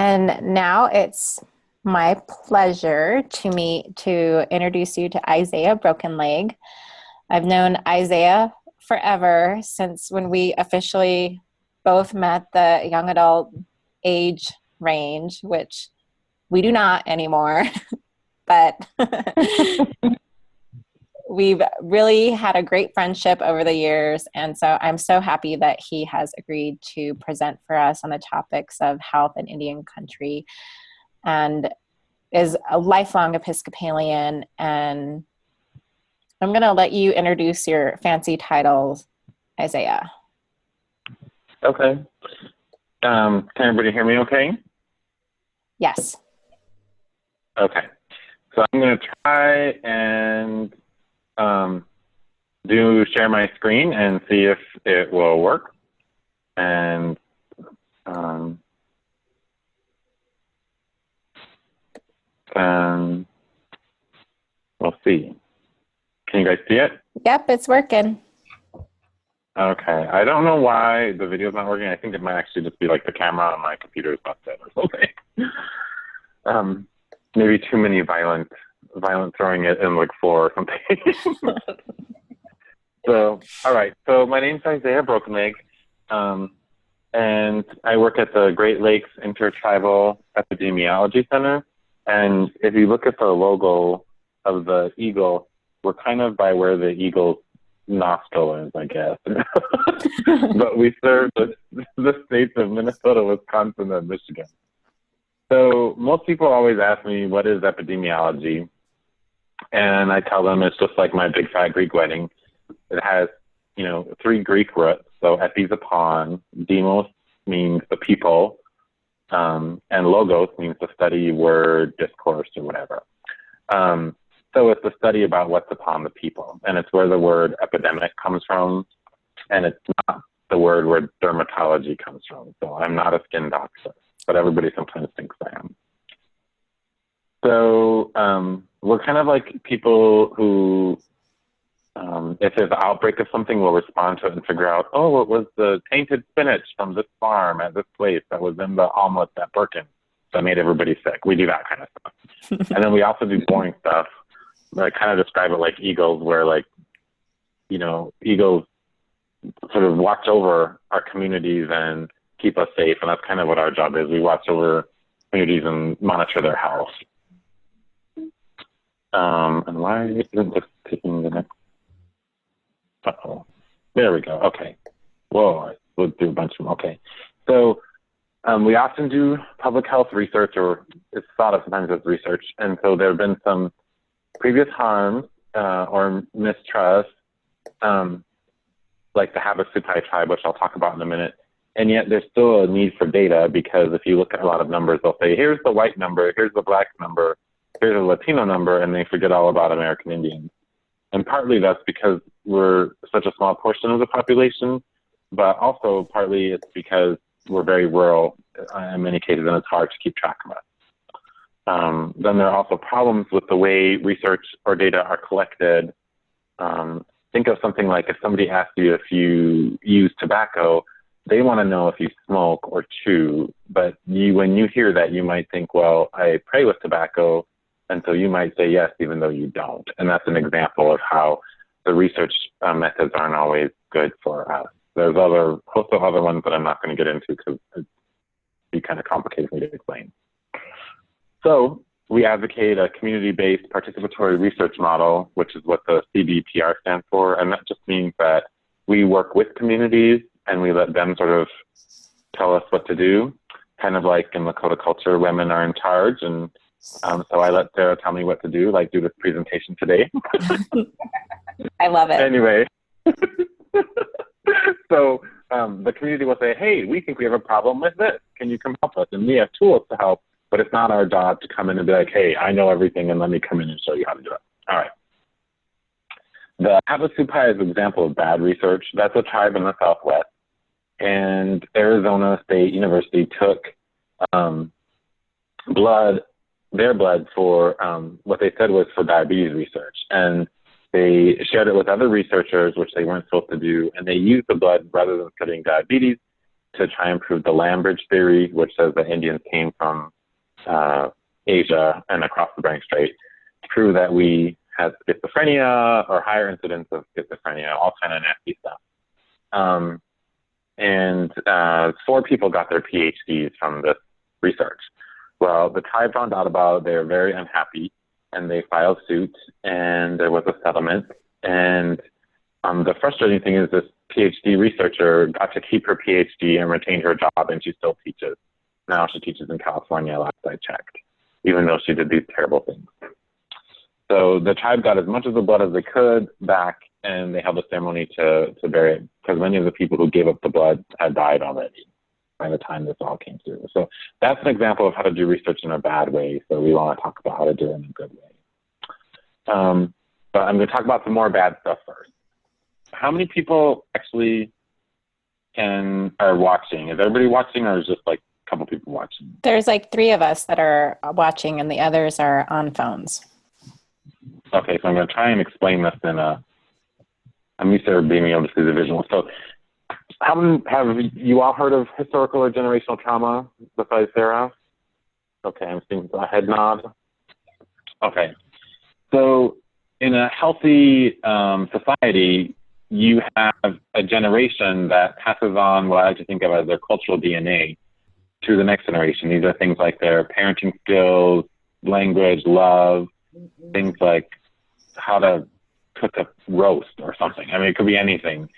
And now it's my pleasure to introduce you to Isaiah Brokenleg. I've known Isaiah forever, since when we officially both met the young adult age range, which we do not anymore, but we've really had a great friendship over the years. And so I'm so happy that he has agreed to present for us on the topics of health in Indian country, and is a lifelong Episcopalian. And I'm going to let you introduce your fancy titles, Isaiah. Okay. Can everybody hear me okay? Yes. Okay. So I'm going to try and share my screen and see if it will work. And we'll see. Can you guys see it? Yep, it's working. Okay. I don't know why the video's not working. I think it might actually just be like the camera on my computer is busted or something. Maybe too many violent throwing it in like floor or something. So, all right. So my name's Isaiah Brokenleg, and I work at the Great Lakes Intertribal Epidemiology Center. And if you look at the logo of the eagle, we're kind of by where the eagle's nostril is, I guess. But we serve the states of Minnesota, Wisconsin, and Michigan. So most people always ask me, what is epidemiology? And I tell them it's just like my big fat Greek wedding. It has, three Greek roots. So epis upon, demos means the people, and logos means the study, word, discourse, or whatever. So it's the study about what's upon the people. And it's where the word epidemic comes from. And it's not the word where dermatology comes from. So I'm not a skin doctor, but everybody sometimes thinks I am. So we're kind of like people who, if there's an outbreak of something, we'll respond to it and figure out, oh, it was the tainted spinach from this farm at this place that was in the omelet at Birkin that made everybody sick. We do that kind of stuff. And then we also do boring stuff. I kind of describe it like eagles, where eagles sort of watch over our communities and keep us safe. And that's kind of what our job is. We watch over communities and monitor their health. And why isn't this taking the next? Uh-oh. There we go. Okay. Whoa, I looked through a bunch of them. Okay. So we often do public health research, or it's thought of sometimes as research. And so there have been some previous harms or mistrust, like the Havasupai tribe, which I'll talk about in a minute. And yet there's still a need for data, because if you look at a lot of numbers, they'll say, here's the white number, here's the black number, here's a Latino number, and they forget all about American Indians. And partly that's because we're such a small portion of the population, but also partly it's because we're very rural in many cases, and it's hard to keep track of us. Then there are also problems with the way research or data are collected. Think of something like if somebody asks you if you use tobacco, they want to know if you smoke or chew, but when you hear that, you might think, well, I pray with tobacco, and so you might say yes, even though you don't. And that's an example of how the research methods aren't always good for us. There's also other ones that I'm not going to get into because it'd be kind of complicated for me to explain. So we advocate a community-based participatory research model, which is what the CBPR stands for. And that just means that we work with communities and we let them sort of tell us what to do. Kind of like in Lakota culture, women are in charge. And so I let Sarah tell me what to do, like do this presentation today. I love it. Anyway, so the community will say, hey, we think we have a problem with this. Can you come help us? And we have tools to help, but it's not our job to come in and be like, hey, I know everything and let me come in and show you how to do it. All right. The Havasupai is an example of bad research. That's a tribe in the Southwest. And Arizona State University took their blood for what they said was for diabetes research. And they shared it with other researchers, which they weren't supposed to do. And they used the blood rather than studying diabetes. to try and prove the land bridge theory, which says that Indians came from Asia and across the Bering Strait, to prove that we had schizophrenia or higher incidence of schizophrenia, all kind of nasty stuff. And 4 people got their PhDs from this research. Well, the tribe found out about it. They were very unhappy, and they filed suit, and there was a settlement. And the frustrating thing is this PhD researcher got to keep her PhD and retained her job, and she still teaches. Now she teaches in California, last I checked, even though she did these terrible things. So the tribe got as much of the blood as they could back, and they held a ceremony to bury it, because many of the people who gave up the blood had died already by the time this all came through. So that's an example of how to do research in a bad way. So we want to talk about how to do it in a good way. But I'm going to talk about some more bad stuff first. How many people actually are watching? Is everybody watching, or is just like a couple people watching? There's like 3 of us that are watching, and the others are on phones. Okay, so I'm going to try and explain this I'm used to being able to see the visual. So have you all heard of historical or generational trauma besides Sarah? Okay, I'm seeing a head nod. Okay, so in a healthy society, you have a generation that passes on what I like to think of as their cultural DNA to the next generation. These are things like their parenting skills, language, love, things like how to cook a roast or something. I mean, it could be anything.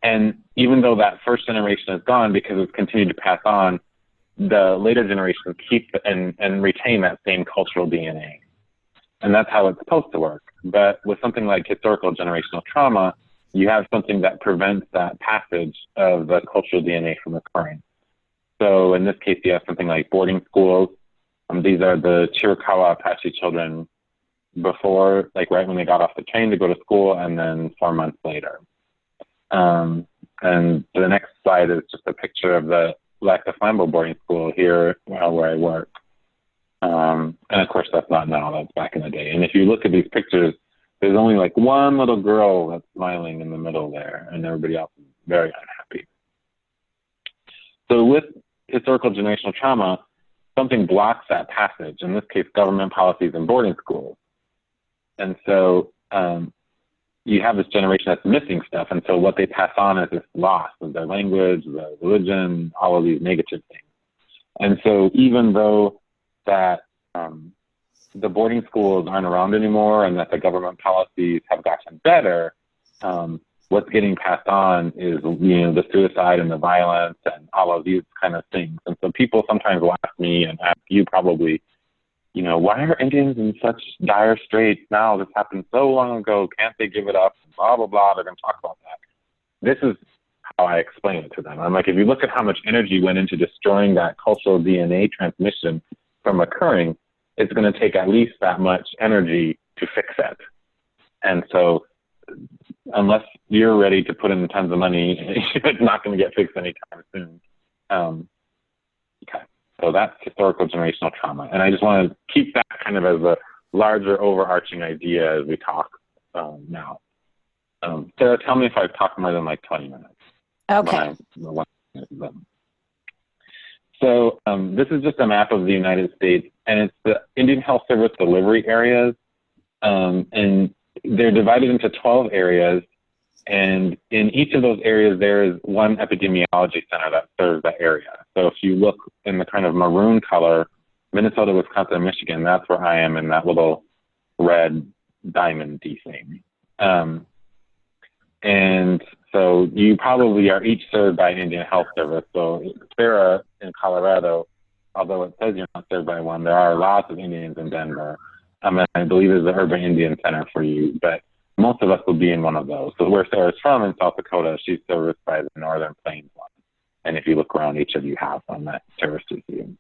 And even though that first generation is gone, because it's continued to pass on, the later generations keep and retain that same cultural DNA. And that's how it's supposed to work. But with something like historical generational trauma, you have something that prevents that passage of the cultural DNA from occurring. So in this case, you have something like boarding schools. These are the Chiricahua Apache children before, like right when they got off the train to go to school, and then 4 months later. And the next slide is just a picture of the Lac Flambeau boarding school here where I work. And of course, that's not now, that's back in the day. And if you look at these pictures, there's only like one little girl that's smiling in the middle there, and everybody else is very unhappy. So with historical generational trauma, something blocks that passage, in this case, government policies and boarding schools. And so you have this generation that's missing stuff, and so what they pass on is this loss of their language, their religion, all of these negative things. And so even though that the boarding schools aren't around anymore and that the government policies have gotten better, what's getting passed on is, the suicide and the violence and all of these kind of things. And so people sometimes will ask me, and ask you probably, why are Indians in such dire straits now? This happened so long ago. Can't they give it up? Blah, blah, blah. They're going to talk about that. This is how I explain it to them. I'm like, if you look at how much energy went into destroying that cultural DNA transmission from occurring, it's going to take at least that much energy to fix it. And so unless you're ready to put in tons of money, it's not going to get fixed anytime soon. Okay, so that's historical generational trauma. And I just want to keep that kind of as a larger overarching idea as we talk now. Sarah, tell me if I've talked more than like 20 minutes. Okay. So this is just a map of the United States, and it's the Indian Health Service delivery areas. And they're divided into 12 areas. And in each of those areas, there is one epidemiology center that serves that area. So if you look in the kind of maroon color, Minnesota, Wisconsin, Michigan, that's where I am in that little red diamond-y thing. And so you probably are each served by Indian Health Service. So Sarah in Colorado, although it says you're not served by one, there are lots of Indians in Denver. And I believe there's the Urban Indian Center for you, but most of us will be in one of those. So where Sarah's from in South Dakota, she's serviced by the Northern Plains one. And if you look around, each of you have one that services you.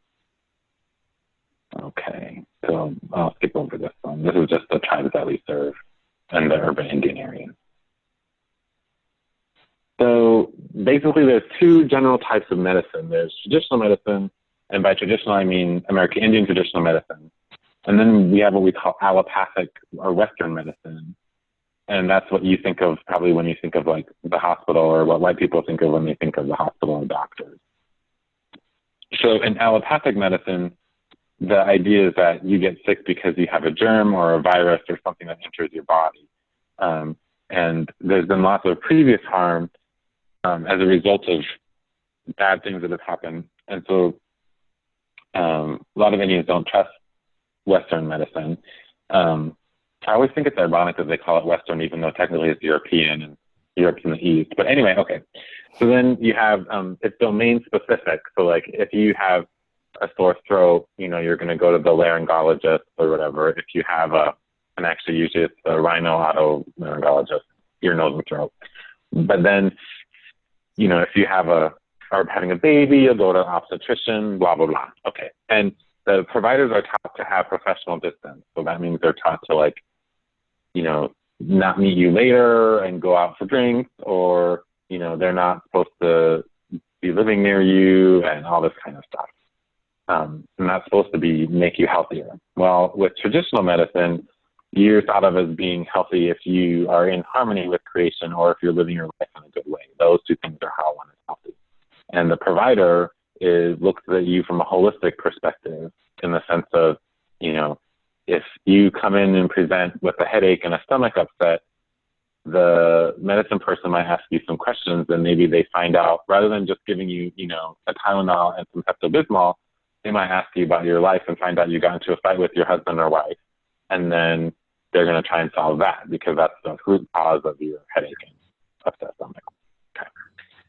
Okay, so I'll skip over this one. This is just the tribes that we serve in the urban Indian area. So basically there's 2 general types of medicine. There's traditional medicine, and by traditional I mean American Indian traditional medicine. And then we have what we call allopathic or Western medicine. And that's what you think of probably when you think of like the hospital, or what white people think of when they think of the hospital and doctors. So in allopathic medicine, the idea is that you get sick because you have a germ or a virus or something that enters your body. And there's been lots of previous harm as a result of bad things that have happened. And so a lot of Indians don't trust Western medicine. I always think it's ironic that they call it Western, even though technically it's European, and Europe's in the East. But anyway, okay. So then you have, it's domain specific. So like if you have a sore throat, you know, you're going to go to the laryngologist or whatever. If you have and actually usually it's the rhino-otolaryngologist, ear, nose, and throat. But then, you know, if you have are having a baby, you'll go to an obstetrician, blah, blah, blah. Okay. And the providers are taught to have professional distance. So that means they're taught to, like, you know, not meet you later and go out for drinks, or, you know, they're not supposed to be living near you and all this kind of stuff. And that's supposed to make you healthier. Well, with traditional medicine, you're thought of as being healthy if you are in harmony with creation, or if you're living your life in a good way. Those two things are how one is healthy. And the provider looks at you from a holistic perspective, in the sense of, you know, if you come in and present with a headache and a stomach upset, the medicine person might ask you some questions, and maybe they find out, rather than just giving you, you know, a Tylenol and some Pepto-Bismol, they might ask you about your life and find out you got into a fight with your husband or wife. And then they're going to try and solve that, because that's the root cause of your headache and upset stomach. Okay.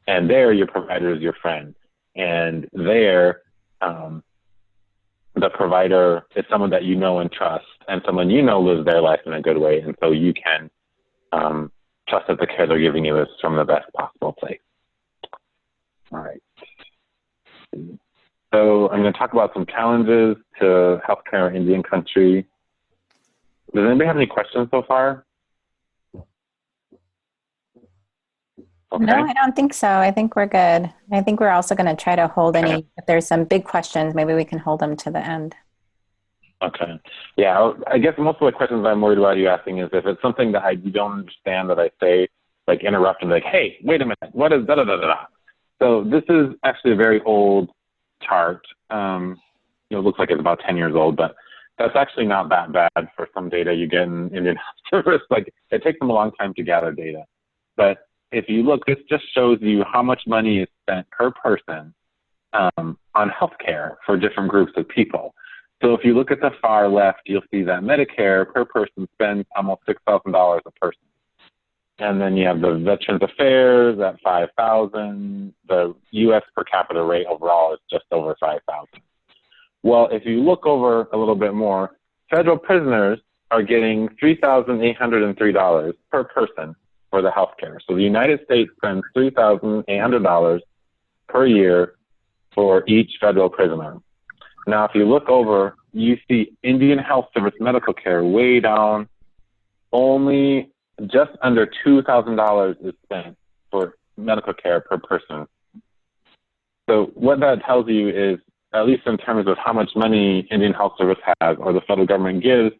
And there, your provider is your friend. And there, the provider is someone that you know and trust, and someone you know lives their life in a good way. And so you can trust that the care they're giving you is from the best possible place. All right. So I'm going to talk about some challenges to healthcare in Indian country. Does anybody have any questions so far? Okay. No, I don't think so. I think we're good. I think we're also going to try to hold if there's some big questions, maybe we can hold them to the end. Okay. Yeah, I guess most of the questions I'm worried about you asking is if it's something that you don't understand that I say, like interrupt and like, hey, wait a minute, what is da-da-da-da-da? So this is actually a very old chart. It looks like it's about 10 years old, but that's actually not that bad for some data you get in Indian Health Service. Like, it takes them a long time to gather data. But if you look, this just shows you how much money is spent per person on healthcare for different groups of people. So if you look at the far left, you'll see that Medicare per person spends almost $6,000 a person. And then you have the Veterans Affairs at $5,000. The U.S. per capita rate overall is just over $5,000. Well, if you look over a little bit more, federal prisoners are getting $3,803 per person for the health care. So the United States spends $3,800 per year for each federal prisoner. Now, if you look over, you see Indian Health Service medical care way down. Only just under $2,000 is spent for medical care per person. So what that tells you is, at least in terms of how much money Indian Health Service has, or the federal government gives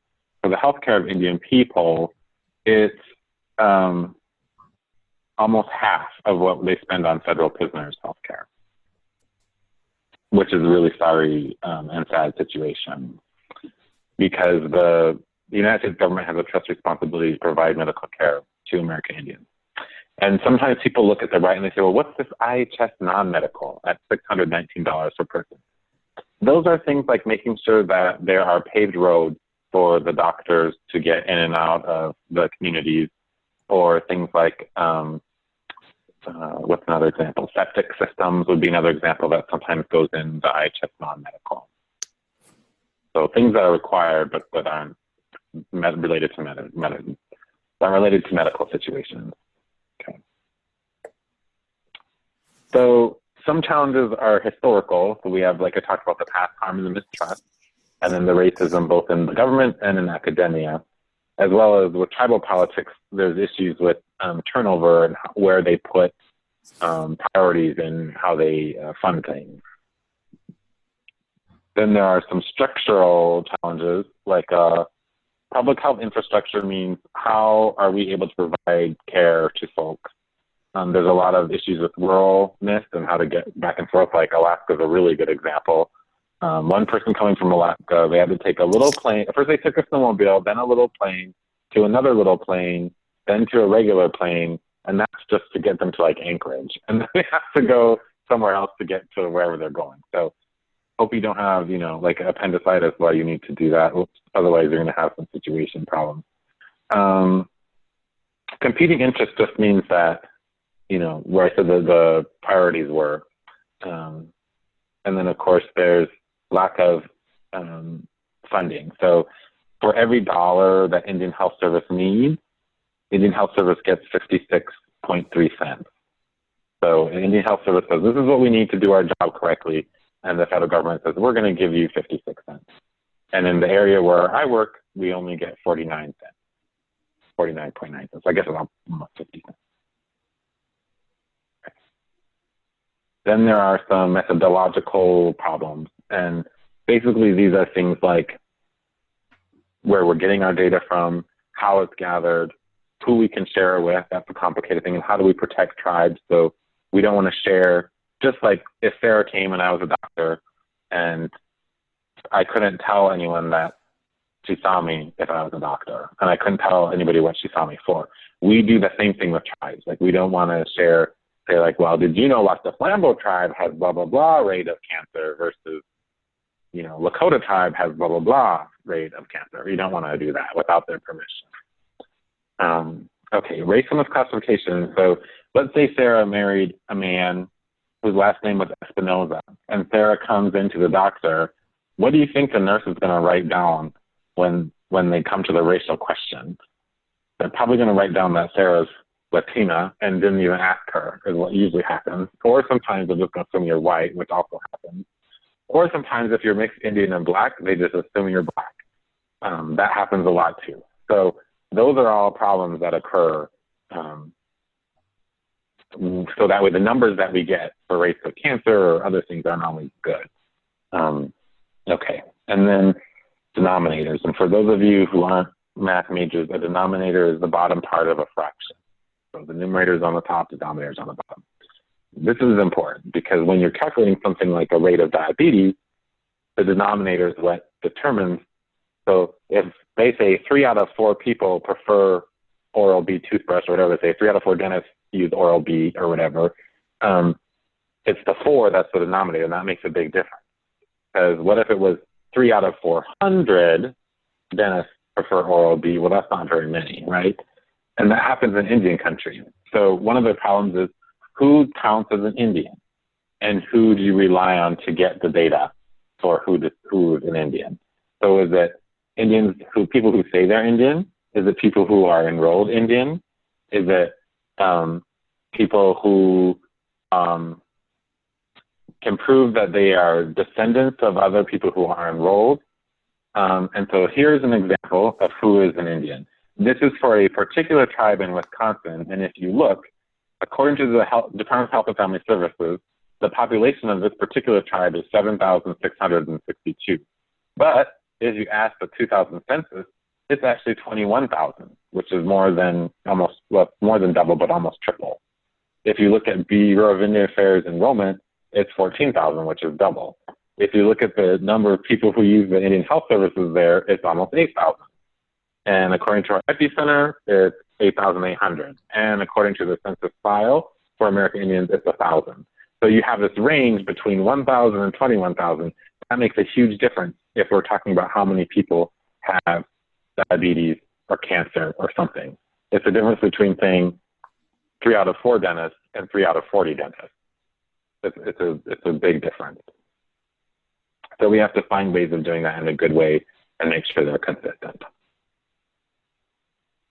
for the healthcare of Indian people, it's almost half of what they spend on federal prisoners' healthcare, which is a really sorry and sad situation, because the United States government has a trust responsibility to provide medical care to American Indians. And sometimes people look at the right and they say, well, what's this IHS non-medical at $619 per person? Those are things like making sure that there are paved roads for the doctors to get in and out of the communities, or things like, what's another example? Septic systems would be another example that sometimes goes in the IHS non-medical. So things that are required but that aren't related to medical situations. Okay. So some challenges are historical. So we have, like I talked about, the past harm and the mistrust, and then the racism both in the government and in academia, as well as with tribal politics. There's issues with turnover and where they put priorities and how they fund things. Then there are some structural challenges, like Public health infrastructure means how are we able to provide care to folks? There's a lot of issues with ruralness and how to get back and forth. Like Alaska is a really good example. One person coming from Alaska, they had to take a little plane. First, they took a snowmobile, then a little plane, to another little plane, then to a regular plane, and that's just to get them to like Anchorage. And then they have to go somewhere else to get to wherever they're going. So hope you don't have, like appendicitis while you need to do that. Otherwise, you're going to have some situation problems. Competing interests just means that, where I said the priorities were. And then, of course, there's lack of funding. So for every dollar that Indian Health Service needs, Indian Health Service gets 56.3 cents. So Indian Health Service says, this is what we need to do our job correctly. And the federal government says, we're going to give you 56 cents. And in the area where I work, we only get 49 cents, 49.9 cents. I guess it's almost 50 cents. Then there are some methodological problems. And basically these are things like where we're getting our data from, how it's gathered, who we can share it with. That's a complicated thing. And how do we protect tribes? So we don't want to share, just like if Sarah came and I was a doctor and I couldn't tell anyone that she saw me if I was a doctor, and I couldn't tell anybody what she saw me for. We do the same thing with tribes. Like we don't want to share, say like, well, did you know Las de Flambeau tribe has blah, blah, blah rate of cancer versus, Lakota tribe has blah, blah, blah rate of cancer. You don't want to do that without their permission. Okay, race and misclassification. So let's say Sarah married a man whose last name was Espinoza, and Sarah comes into the doctor. What do you think the nurse is going to write down when they come to the racial question? They're probably going to write down that Sarah's Latina and didn't even ask her, is what usually happens. Or sometimes they're just going to assume you're white, which also happens. Or sometimes if you're mixed Indian and black, they just assume you're black. That happens a lot too. So those are all problems that occur. So that way the numbers that we get for rates of cancer or other things aren't always good. Okay, and then denominators. And for those of you who aren't math majors, a denominator is the bottom part of a fraction. So the numerator is on the top, the denominator is on the bottom. This is important because when you're calculating something like a rate of diabetes, the denominator is what determines. So if they say 3 out of 4 people prefer Oral-B toothbrush or whatever, say 3 out of 4 dentists use Oral-B or whatever, it's the 4 that's the denominator, and that makes a big difference. Because what if it was 3 out of 400 dentists prefer Oral-B? Well, that's not very many, right? And that happens in Indian country. So one of the problems is who counts as an Indian, and who do you rely on to get the data for who is an Indian? So is it Indians people who say they're Indian? Is it people who are enrolled Indian? Is it people who can prove that they are descendants of other people who are enrolled? And so here's an example of who is an Indian. This is for a particular tribe in Wisconsin, and if you look, according to the Department of Health and Family Services, the population of this particular tribe is 7,662. But if you ask the 2000 census, it's actually 21,000, which is more than double, but almost triple. If you look at Bureau of Indian Affairs enrollment, it's 14,000, which is double. If you look at the number of people who use the Indian Health Services there, it's almost 8,000. And according to our Epicenter, it's 8,800. And according to the census file for American Indians, it's 1,000. So you have this range between 1,000 and 21,000. That makes a huge difference if we're talking about how many people have diabetes or cancer or something. It's the difference between saying 3 out of 4 dentists and 3 out of 40 dentists. It's a big difference. So we have to find ways of doing that in a good way and make sure they're consistent.